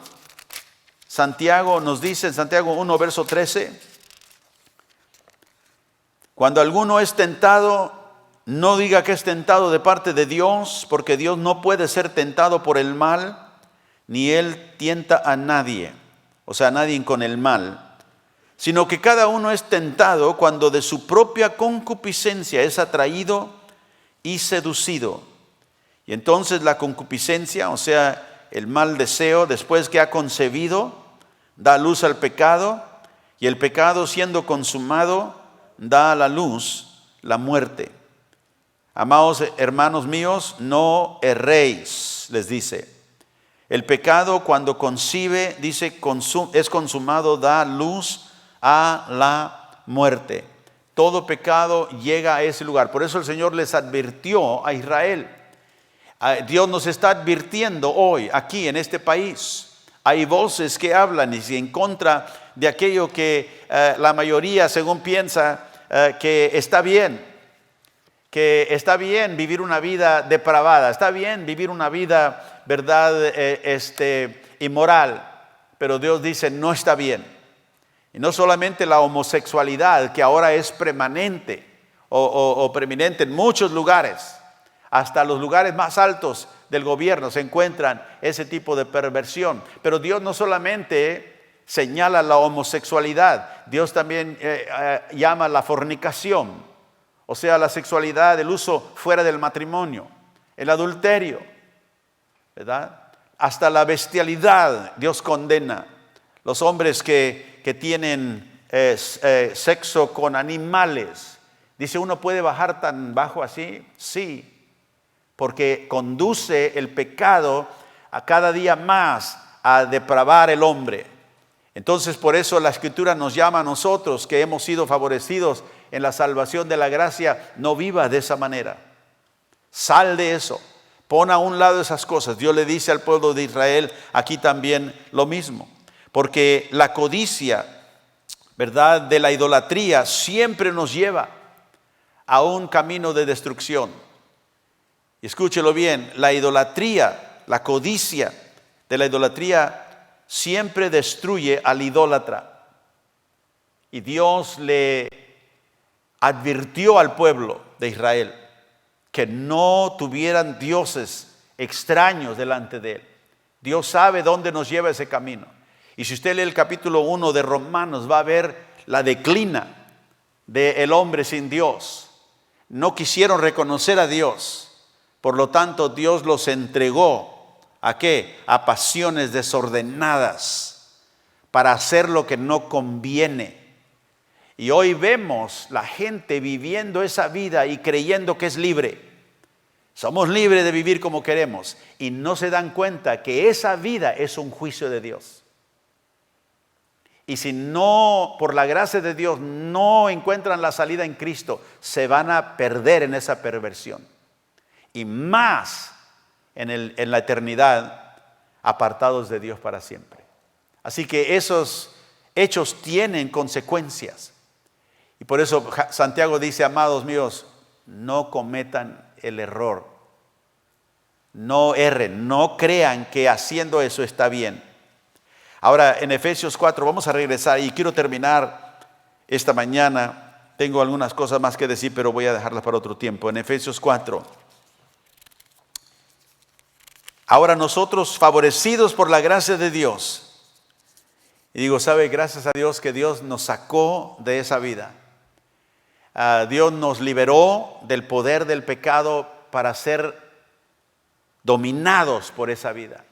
Santiago nos dice en Santiago 1, verso 13: cuando alguno es tentado, no diga que es tentado de parte de Dios, porque Dios no puede ser tentado por el mal, ni Él tienta a nadie, o sea, a nadie con el mal, sino que cada uno es tentado cuando de su propia concupiscencia es atraído y seducido. Y entonces la concupiscencia, o sea, el mal deseo, después que ha concebido, da luz al pecado, y el pecado, siendo consumado, da a la luz la muerte. Amados hermanos míos, no erréis, les dice. El pecado, cuando concibe, dice, es consumado, da luz a la muerte. Todo pecado llega a ese lugar. Por eso el Señor les advirtió a Israel. Dios nos está advirtiendo hoy, aquí en este país. Hay voces que hablan y en contra de aquello que la mayoría, según piensa, que está bien. Que está bien vivir una vida depravada, está bien vivir una vida, verdad, inmoral. Pero Dios dice, no está bien. Y no solamente la homosexualidad, que ahora es permanente o preeminente en muchos lugares. Hasta los lugares más altos del gobierno se encuentran ese tipo de perversión. Pero Dios no solamente señala la homosexualidad, Dios también llama la fornicación. O sea, la sexualidad, el uso fuera del matrimonio, el adulterio, ¿verdad? Hasta la bestialidad Dios condena. Los hombres que tienen sexo con animales. Dice, ¿uno puede bajar tan bajo así? Sí, porque conduce el pecado a cada día más a depravar el hombre. Entonces, por eso la Escritura nos llama a nosotros, que hemos sido favorecidos en la salvación de la gracia, no viva de esa manera. Sal de eso. Pon a un lado esas cosas. Dios le dice al pueblo de Israel aquí también lo mismo. Porque la codicia, ¿verdad?, de la idolatría siempre nos lleva a un camino de destrucción. Y escúchelo bien, la idolatría, la codicia de la idolatría siempre destruye al idólatra. Y Dios le advirtió al pueblo de Israel que no tuvieran dioses extraños delante de él. Dios sabe dónde nos lleva ese camino. Y si usted lee el capítulo 1 de Romanos, va a ver la declina del hombre sin Dios. No quisieron reconocer a Dios. Por lo tanto, Dios los entregó ¿a qué? A pasiones desordenadas para hacer lo que no conviene. Y hoy vemos la gente viviendo esa vida y creyendo que es libre. Somos libres de vivir como queremos y no se dan cuenta que esa vida es un juicio de Dios. Y si no, por la gracia de Dios, no encuentran la salida en Cristo, se van a perder en esa perversión. Y más en la eternidad, apartados de Dios para siempre. Así que esos hechos tienen consecuencias. Y por eso Santiago dice, amados míos, no cometan el error. No erren, no crean que haciendo eso está bien. Ahora en Efesios 4 vamos a regresar y quiero terminar esta mañana. Tengo algunas cosas más que decir, pero voy a dejarlas para otro tiempo. En Efesios 4. Ahora nosotros, favorecidos por la gracia de Dios. Y digo, ¿sabe? Gracias a Dios que Dios nos sacó de esa vida. Dios nos liberó del poder del pecado para ser dominados por esa vida.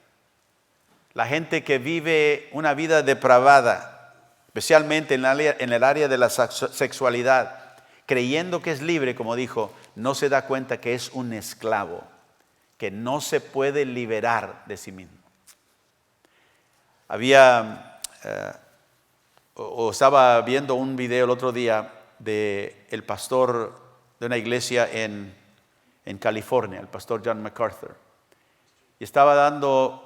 La gente que vive una vida depravada, especialmente en el área de la sexualidad, creyendo que es libre, como dijo, no se da cuenta que es un esclavo, que no se puede liberar de sí mismo. Estaba viendo un video el otro día de el pastor de una iglesia en California, el pastor John MacArthur. Y estaba dando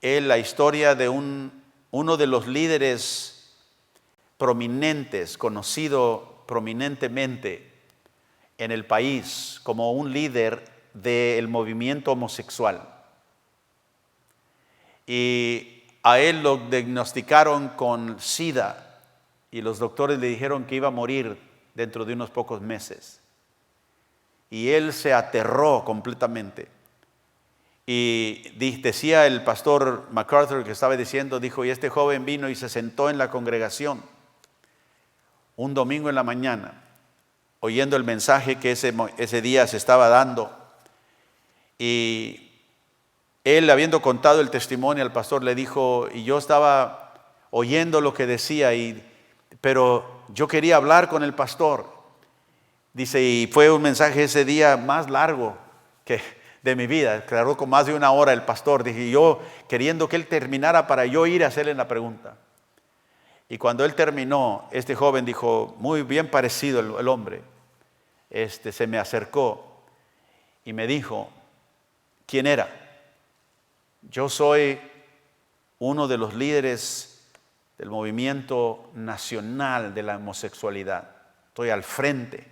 él la historia de uno de los líderes prominentes, conocido prominentemente en el país como un líder del movimiento homosexual. Y a él lo diagnosticaron con SIDA y los doctores le dijeron que iba a morir dentro de unos pocos meses. Y él se aterró completamente. Y decía el pastor MacArthur que estaba diciendo, dijo, y este joven vino y se sentó en la congregación un domingo en la mañana, oyendo el mensaje que ese día se estaba dando. Y él, habiendo contado el testimonio al pastor, le dijo, y yo estaba oyendo lo que decía, pero yo quería hablar con el pastor. Dice, y fue un mensaje ese día más largo de mi vida, tardó con más de 1 hora el pastor. Dije, yo queriendo que él terminara para yo ir a hacerle la pregunta. Y cuando él terminó, este joven dijo, muy bien parecido el hombre, se me acercó y me dijo, ¿quién era? Yo soy uno de los líderes del movimiento nacional de la homosexualidad. Estoy al frente.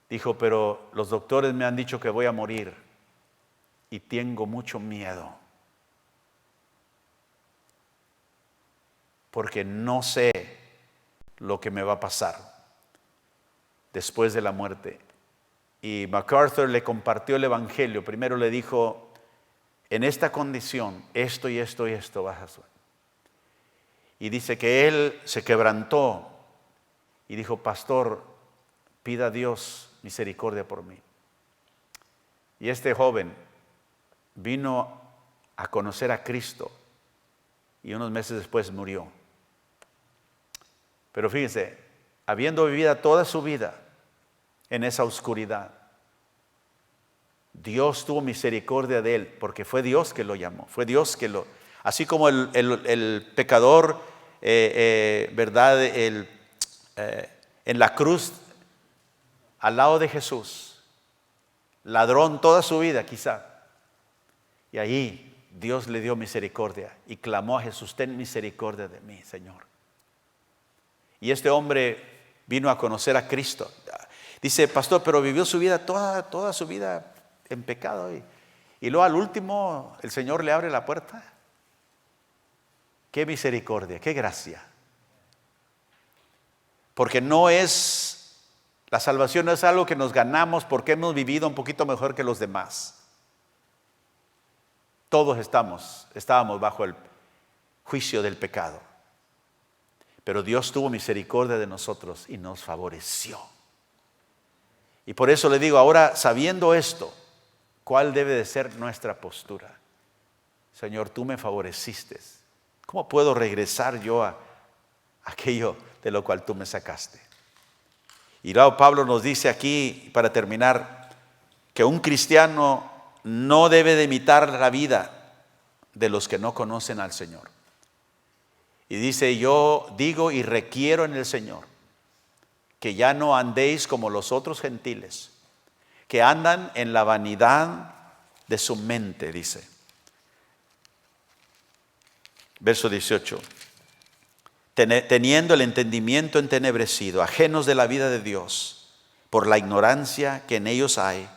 Dijo, pero los doctores me han dicho que voy a morir y tengo mucho miedo. Porque no sé lo que me va a pasar después de la muerte. Y MacArthur le compartió el evangelio. Primero le dijo, en esta condición, esto y esto y esto vas a hacer. Y dice que él se quebrantó y dijo, pastor, pida a Dios misericordia por mí. Y este joven vino a conocer a Cristo y unos meses después murió. Pero fíjense, habiendo vivido toda su vida en esa oscuridad, Dios tuvo misericordia de él, porque fue Dios que lo llamó, fue Dios que así como el pecador, ¿verdad? En la cruz, al lado de Jesús, ladrón toda su vida quizá, y allí Dios le dio misericordia y clamó a Jesús, ten misericordia de mí, Señor. Y este hombre vino a conocer a Cristo. Dice, pastor, pero vivió su vida, toda su vida en pecado. Y luego al último el Señor le abre la puerta. Qué misericordia, qué gracia. Porque la salvación no es algo que nos ganamos porque hemos vivido un poquito mejor que los demás. Todos estábamos bajo el juicio del pecado. Pero Dios tuvo misericordia de nosotros y nos favoreció. Y por eso le digo, ahora sabiendo esto, ¿cuál debe de ser nuestra postura? Señor, tú me favoreciste. ¿Cómo puedo regresar yo a aquello de lo cual tú me sacaste? Y luego Pablo nos dice aquí, para terminar, que un cristiano no debe de imitar la vida de los que no conocen al Señor. Y dice, yo digo y requiero en el Señor que ya no andéis como los otros gentiles, que andan en la vanidad de su mente, dice. Verso 18. Teniendo el entendimiento entenebrecido, ajenos de la vida de Dios, por la ignorancia que en ellos hay,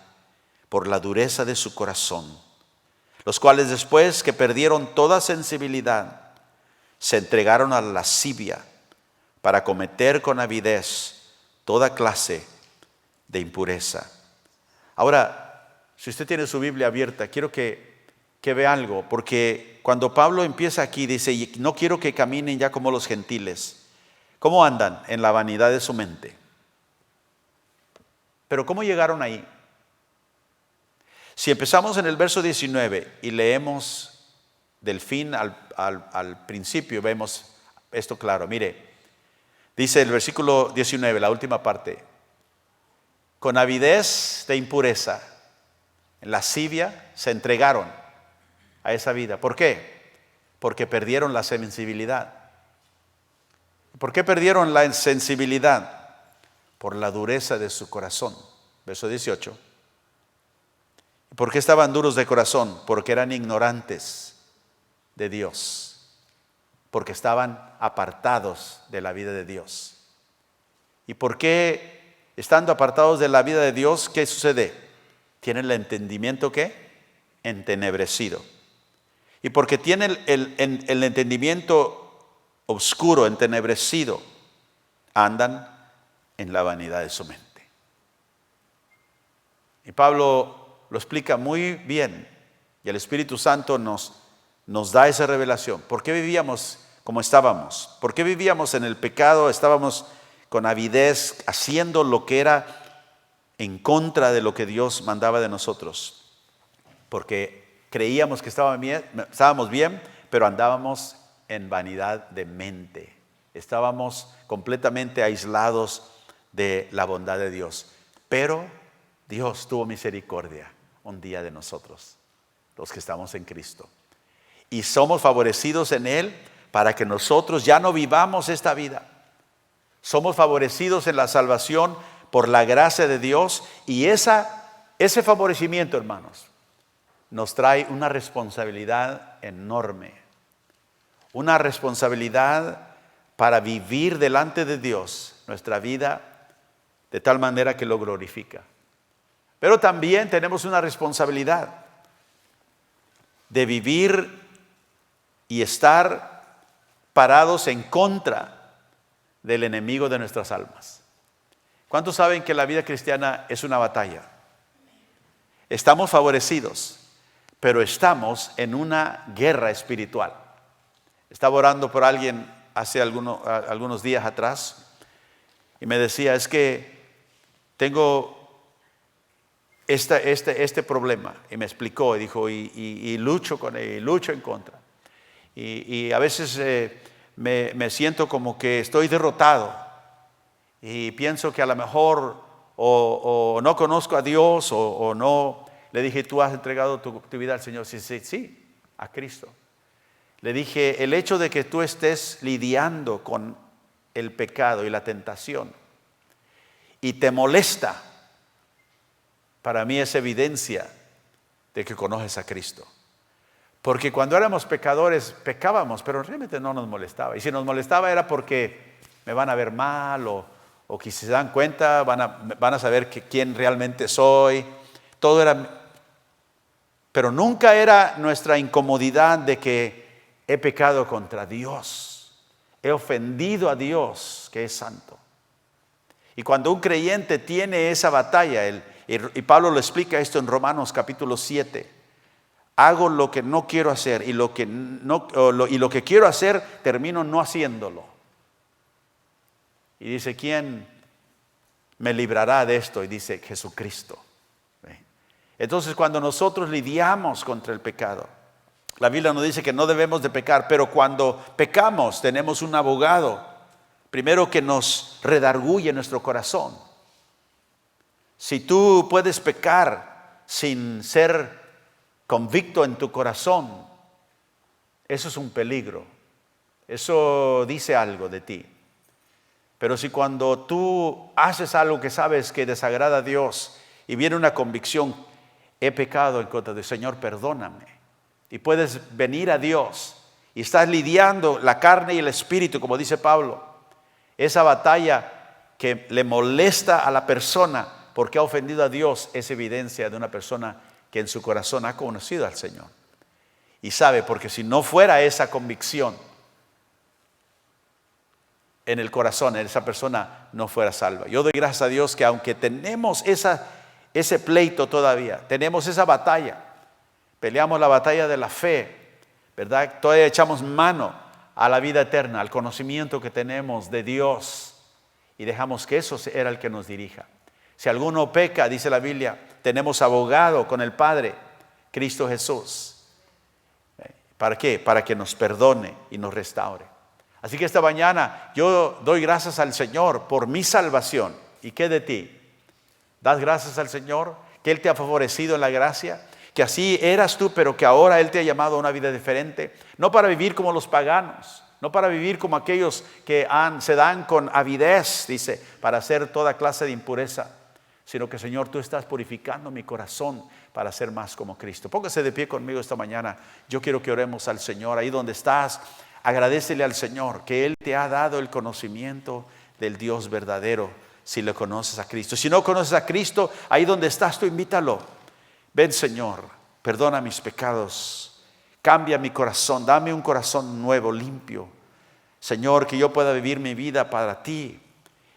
por la dureza de su corazón, los cuales después que perdieron toda sensibilidad, se entregaron a la lascivia para cometer con avidez toda clase de impureza. Ahora, si usted tiene su Biblia abierta, quiero que vea algo, porque cuando Pablo empieza aquí, dice, no quiero que caminen ya como los gentiles. ¿Cómo andan? En la vanidad de su mente. Pero ¿cómo llegaron ahí? Si empezamos en el verso 19 y leemos del fin al principio, vemos esto claro. Mire, dice el versículo 19, la última parte: con avidez de impureza, en lascivia, se entregaron a esa vida. ¿Por qué? Porque perdieron la sensibilidad. ¿Por qué perdieron la sensibilidad? Por la dureza de su corazón. Verso 18. ¿Por qué estaban duros de corazón? Porque eran ignorantes de Dios. Porque estaban apartados de la vida de Dios. ¿Y por qué, estando apartados de la vida de Dios, qué sucede? Tienen el entendimiento, ¿qué? Entenebrecido. Y porque tienen el entendimiento oscuro, entenebrecido, andan en la vanidad de su mente. Y Pablo lo explica muy bien, y el Espíritu Santo nos da esa revelación. ¿Por qué vivíamos como estábamos? ¿Por qué vivíamos en el pecado? Estábamos con avidez, haciendo lo que era en contra de lo que Dios mandaba de nosotros. Porque creíamos que estábamos bien, pero andábamos en vanidad de mente. Estábamos completamente aislados de la bondad de Dios. Pero Dios tuvo misericordia un día de nosotros, los que estamos en Cristo. Y somos favorecidos en Él para que nosotros ya no vivamos esta vida. Somos favorecidos en la salvación por la gracia de Dios. Y ese favorecimiento, hermanos, nos trae una responsabilidad enorme. Una responsabilidad para vivir delante de Dios nuestra vida de tal manera que lo glorifica. Pero también tenemos una responsabilidad de vivir y estar parados en contra del enemigo de nuestras almas. ¿Cuántos saben que la vida cristiana es una batalla? Estamos favorecidos, pero estamos en una guerra espiritual. Estaba orando por alguien hace algunos días atrás y me decía, es que tengo este problema, y me explicó y dijo, y lucho con él, y lucho en contra, y a veces me siento como que estoy derrotado y pienso que a lo mejor o no conozco a Dios o no. Le dije, ¿tú has entregado tu vida al Señor? Sí, a Cristo. Le dije, el hecho de que tú estés lidiando con el pecado y la tentación y te molesta, para mí es evidencia de que conoces a Cristo. Porque cuando éramos pecadores, pecábamos, pero realmente no nos molestaba. Y si nos molestaba era porque me van a ver mal o que si se dan cuenta van a saber quién realmente soy. Todo era, pero nunca era nuestra incomodidad de que he pecado contra Dios. He ofendido a Dios, que es santo. Y cuando un creyente tiene esa batalla, y Pablo lo explica esto en Romanos capítulo 7. Hago lo que no quiero hacer y lo que quiero hacer termino no haciéndolo. Y dice, ¿quién me librará de esto? Y dice, Jesucristo. Entonces cuando nosotros lidiamos contra el pecado, la Biblia nos dice que no debemos de pecar, pero cuando pecamos tenemos un abogado, primero que nos redarguye nuestro corazón. Si tú puedes pecar sin ser convicto en tu corazón, eso es un peligro. Eso dice algo de ti. Pero si cuando tú haces algo que sabes que desagrada a Dios y viene una convicción, he pecado en contra del Señor, perdóname. Y puedes venir a Dios y estás lidiando la carne y el espíritu, como dice Pablo. Esa batalla que le molesta a la persona porque ha ofendido a Dios es evidencia de una persona que en su corazón ha conocido al Señor. Y sabe, porque si no fuera esa convicción en el corazón, esa persona no fuera salva. Yo doy gracias a Dios que aunque tenemos ese pleito todavía, tenemos esa batalla, peleamos la batalla de la fe, ¿verdad? Todavía echamos mano a la vida eterna, al conocimiento que tenemos de Dios, y dejamos que eso era el que nos dirija. Si alguno peca, dice la Biblia, tenemos abogado con el Padre, Cristo Jesús. ¿Para qué? Para que nos perdone y nos restaure. Así que esta mañana yo doy gracias al Señor por mi salvación. ¿Y qué de ti? ¿Das gracias al Señor que Él te ha favorecido en la gracia? Que así eras tú, pero que ahora Él te ha llamado a una vida diferente. No para vivir como los paganos, no para vivir como aquellos que se dan con avidez, dice, para hacer toda clase de impureza, sino que, Señor, tú estás purificando mi corazón para ser más como Cristo. Póngase de pie conmigo esta mañana. Yo quiero que oremos al Señor. Ahí donde estás, agradécele al Señor que Él te ha dado el conocimiento del Dios verdadero, si le conoces a Cristo. Si no conoces a Cristo, ahí donde estás, tú invítalo. Ven, Señor, perdona mis pecados, cambia mi corazón, dame un corazón nuevo, limpio. Señor, que yo pueda vivir mi vida para ti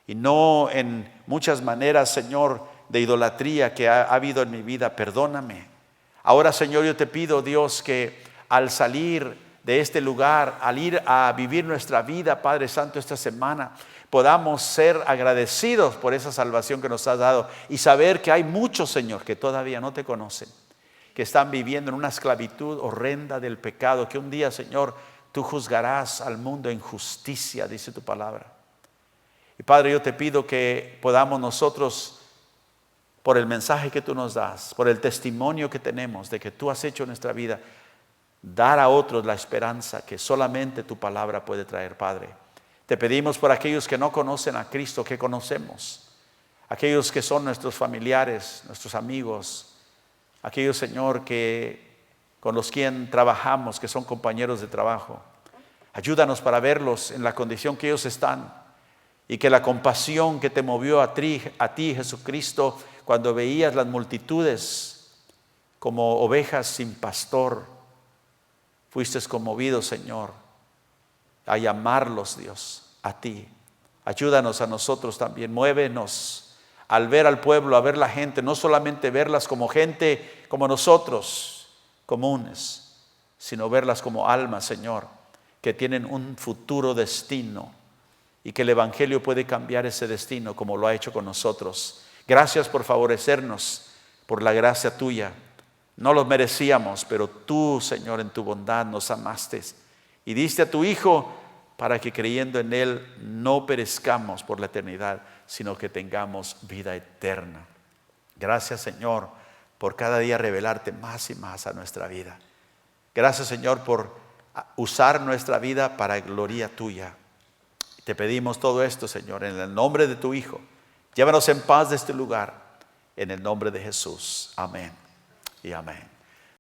y no en muchas maneras, Señor, de idolatría que ha habido en mi vida. Perdóname. Ahora, Señor, yo te pido, Dios, que al salir de este lugar, al ir a vivir nuestra vida, Padre Santo, esta semana, podamos ser agradecidos por esa salvación que nos has dado y saber que hay muchos, Señor, que todavía no te conocen, que están viviendo en una esclavitud horrenda del pecado, que un día, Señor, tú juzgarás al mundo en justicia, dice tu palabra. Y Padre, yo te pido que podamos nosotros, por el mensaje que tú nos das, por el testimonio que tenemos de que tú has hecho en nuestra vida, dar a otros la esperanza que solamente tu palabra puede traer, Padre. Te pedimos por aquellos que no conocen a Cristo, que conocemos, aquellos que son nuestros familiares, nuestros amigos, aquellos, Señor, con los quien trabajamos, que son compañeros de trabajo. Ayúdanos para verlos en la condición que ellos están y que la compasión que te movió a ti, Jesucristo, cuando veías las multitudes como ovejas sin pastor, fuiste conmovido, Señor, a llamarlos, Dios, a ti. Ayúdanos a nosotros también, muévenos al ver al pueblo, a ver la gente, no solamente verlas como gente como nosotros, comunes, sino verlas como almas, Señor, que tienen un futuro destino y que el Evangelio puede cambiar ese destino como lo ha hecho con nosotros. Gracias por favorecernos, por la gracia tuya. No lo merecíamos, pero tú, Señor, en tu bondad nos amaste y diste a tu Hijo para que creyendo en Él no perezcamos por la eternidad, sino que tengamos vida eterna. Gracias, Señor, por cada día revelarte más y más a nuestra vida. Gracias, Señor, por usar nuestra vida para gloria tuya. Te pedimos todo esto, Señor, en el nombre de tu Hijo. Llévanos en paz de este lugar, en el nombre de Jesús. Amén y amén.